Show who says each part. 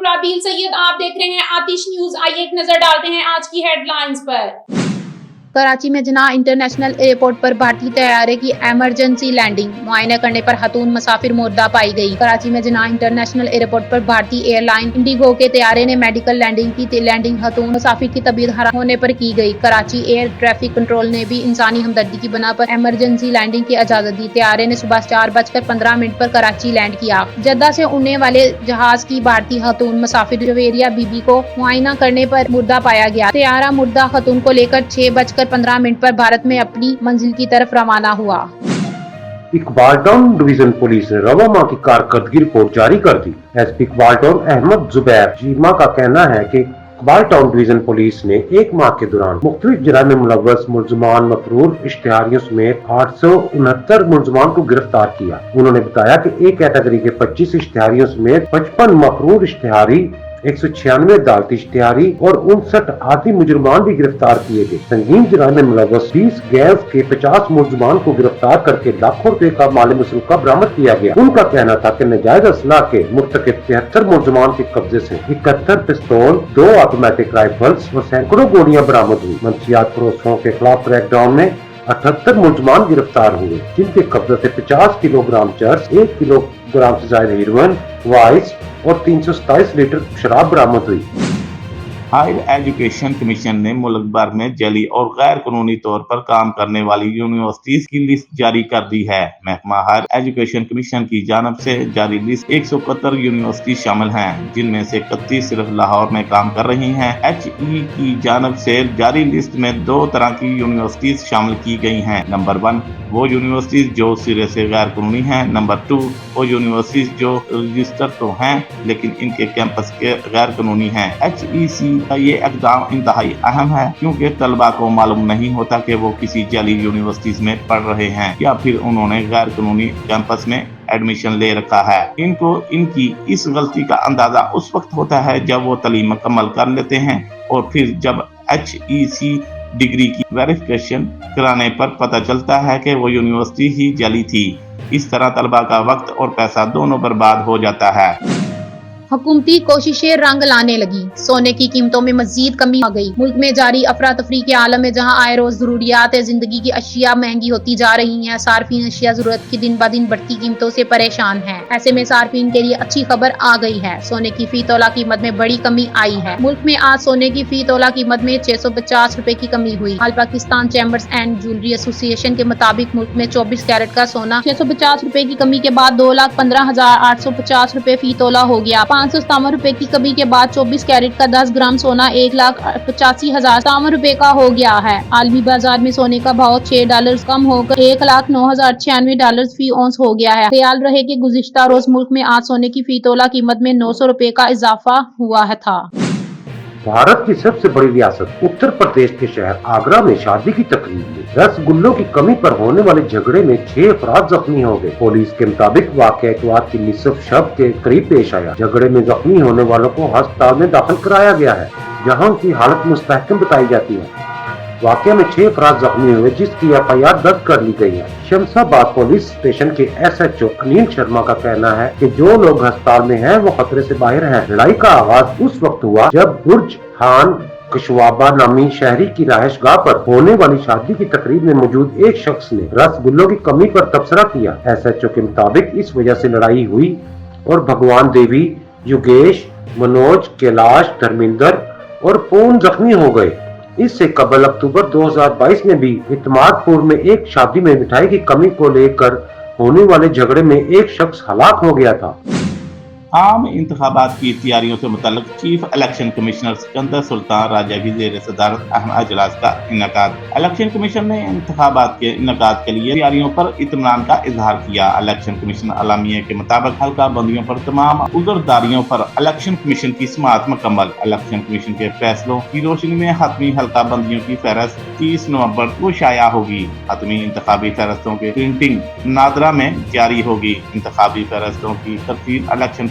Speaker 1: ابرابیل سید، آپ دیکھ رہے ہیں آتش نیوز۔ آئیے ایک نظر ڈالتے ہیں آج کی ہیڈ لائنز پر۔ کراچی میں جناح انٹرنیشنل ایئرپورٹ پر بھارتی طیارے کی ایمرجنسی لینڈنگ، معائنہ کرنے پر خاتون مسافر مردہ پائی گئی۔ کراچی میں جناح انٹرنیشنل ایئرپورٹ پر بھارتی ایئر لائن انڈیگو کے طیارے نے میڈیکل لینڈنگ کی۔ لینڈنگ خاتون مسافر کی طبیعت خراب ہونے پر کی گئی۔ کراچی ایئر ٹریفک کنٹرول نے بھی انسانی ہمدردی کی بنا پر ایمرجنسی لینڈنگ کی اجازت دی۔ طیارے نے صبح 4:15 پر کراچی لینڈ کیا۔ جدہ سے اڑنے والے جہاز کی بھارتی خاتون مسافر جویریہ بی بی کو معائنہ کرنے پر مردہ پایا گیا۔ طیارہ مردہ خاتون کو لے کر 6:15 پر بھارت میں اپنی منزل کی طرف روانہ ہوا۔
Speaker 2: اقبال ٹاؤن ڈویژن پولیس نے رواں ماہ کی کارکردگی رپورٹ جاری کر دی۔ S P Iqbal town Ahmad Zubair Cheema کا کہنا ہے کہ اقبال ٹاؤن ڈویژن پولیس نے ایک ماہ کے دوران مختلف جرائم میں ملوث ملزمان مفرور اشتہاریوں سمیت 869 ملزمان کو گرفتار کیا۔ انہوں نے بتایا کہ ایک کیٹیگری کے 25 اشتہاریوں سمیت 55 مفرور اشتہاری، 196 عدالتی اشتہاری اور 59 عادی مجرمان بھی گرفتار کیے گئے۔ سنگین جرائم میں ملوث 20 گینگز کے 50 ملزمان کو گرفتار کر کے لاکھوں روپے کا مال مسروقہ برآمد کیا گیا۔ ان کا کہنا تھا کہ ناجائز اسلحہ کے مرتکب 73 ملزمان کے قبضے سے 71 پستول، 2 آٹومیٹک رائفلز اور سینکڑوں گولیاں برآمد ہوئی۔ منشیات فروشوں کے خلاف کریک ڈاؤن میں 78 ملزمان گرفتار ہوئے، جن کے قبضے سے 50 کلو گرام چرس، 1 کلو گرام سے زائد ہیروئن، وائس اور 327 لیٹر شراب برآمد ہوئی۔
Speaker 3: ہائر ایجوکیشن کمیشن نے ملک بھر میں جعلی اور غیر قانونی طور پر کام کرنے والی یونیورسٹیز کی لسٹ جاری کر دی ہے۔ محکمہ ہائر ایجوکیشن کمیشن کی جانب سے جاری لسٹ 171 یونیورسٹی شامل ہیں، جن میں سے 31 صرف لاہور میں کام کر رہی ہیں۔ HE کی جانب سے جاری لسٹ میں 2 طرح کی یونیورسٹیز شامل کی گئی ہیں۔ نمبر 1 وہ یونیورسٹیز جو سرے سے غیر قانونی ہیں۔ نمبر 2 وہ یونیورسٹیز جو رجسٹر تو ہیں لیکن ان کے کیمپس کے غیر قانونی ہیں۔ HEC کا یہ اقدام انتہائی اہم ہے کیونکہ طلباء کو معلوم نہیں ہوتا کہ وہ کسی جعلی یونیورسٹیز میں پڑھ رہے ہیں یا پھر انہوں نے غیر قانونی کیمپس میں ایڈمیشن لے رکھا ہے۔ ان کو ان کی اس غلطی کا اندازہ اس وقت ہوتا ہے جب وہ تعلیم مکمل کر لیتے ہیں اور پھر جب HEC ڈگری کی ویریفیکیشن کرانے پر پتہ چلتا ہے کہ وہ یونیورسٹی ہی جعلی تھی۔ اس طرح طلباء کا وقت اور پیسہ دونوں برباد ہو جاتا ہے۔
Speaker 1: حکومتی کوششیں رنگ لانے لگی، سونے کی قیمتوں میں مزید کمی آ گئی۔ ملک میں جاری افراتفری کے عالم میں جہاں آئے روز ضروریات زندگی کی اشیاء مہنگی ہوتی جا رہی ہیں، صارفین اشیاء ضرورت کی دن بدن بڑھتی قیمتوں سے پریشان ہیں۔ ایسے میں صارفین کے لیے اچھی خبر آ گئی ہے، سونے کی فی تولہ قیمت میں بڑی کمی آئی ہے۔ ملک میں آج سونے کی فی تولہ قیمت میں 650 روپے کی کمی ہوئی۔ آل پاکستان چیمبرز اینڈ جیولری ایسوسی ایشن کے مطابق ملک میں 24 کیرٹ کا سونا 650 روپے کی کمی کے بعد 2,15,850 روپے فی تولہ ہو گیا۔ 557 روپے کی کمی کے بعد 24 کیرٹ کا 10 گرام سونا 1,85,057 روپے کا ہو گیا ہے۔ عالمی بازار میں سونے کا بھاؤ $6 کم ہو کر $1,09,096 فی اونس ہو گیا ہے۔ خیال رہے کہ گزشتہ روز ملک میں آج سونے کی فی تولہ قیمت میں 900 روپے کا اضافہ ہوا تھا۔
Speaker 2: بھارت کی سب سے بڑی ریاست اتر پردیش کے شہر آگرہ میں شادی کی تقریب میں رس گلوں کی کمی پر ہونے والے جھگڑے میں 6 افراد زخمی ہو گئے۔ پولیس کے مطابق واقعہ اتوار کی نصف شب کے قریب پیش آیا۔ جھگڑے میں زخمی ہونے والوں کو ہسپتال میں داخل کرایا گیا ہے، جہاں ان کی حالت مستحکم بتائی جاتی ہے۔ واقعہ میں 6 افراد زخمی ہوئے، جس کی FIR درج کر لی گئی ہے۔ شمس آباد پولیس اسٹیشن کے SHO انیل شرما کا کہنا ہے کہ جو لوگ ہسپتال میں ہیں وہ خطرے سے باہر ہیں۔ لڑائی کا آغاز اس وقت ہوا جب برج خان کشوابہ نامی شہری کی رہائش گاہ پر ہونے والی شادی کی تقریب میں موجود ایک شخص نے رس گلوں کی کمی پر تبصرہ کیا۔ SHO کے مطابق اس وجہ سے لڑائی ہوئی اور بھگوان دیوی، یوگیش، منوج، کیلاش، دھرمیندر اور پون زخمی ہو گئے۔ اس سے قبل اکتوبر 2022 میں بھی اعتماد پور میں ایک شادی میں مٹھائی کی کمی کو لے کر ہونے والے جھگڑے میں ایک شخص ہلاک ہو گیا تھا۔
Speaker 3: عام انتخابات کی تیاریوں سے متعلق چیف الیکشن کمشنر سکندر سلطان راجہ کی زیر صدارت اہم اجلاس کا انعقاد۔ الیکشن کمیشن نے انتخابات کے انعقاد کے لیے تیاریوں پر اطمینان کا اظہار کیا۔ الیکشن کمیشن اعلامیہ کے مطابق حلقہ بندیوں پر تمام عذرداریوں پر الیکشن کمیشن کی سماعت مکمل۔ الیکشن کمیشن کے فیصلوں کی روشنی میں حتمی حلقہ بندیوں کی فہرست 30 نومبر کو شائع ہوگی۔ حتمی انتخابی فہرستوں کی پرنٹنگ نادرا میں جاری ہوگی۔ انتخابی فہرستوں کی ترتیب الیکشن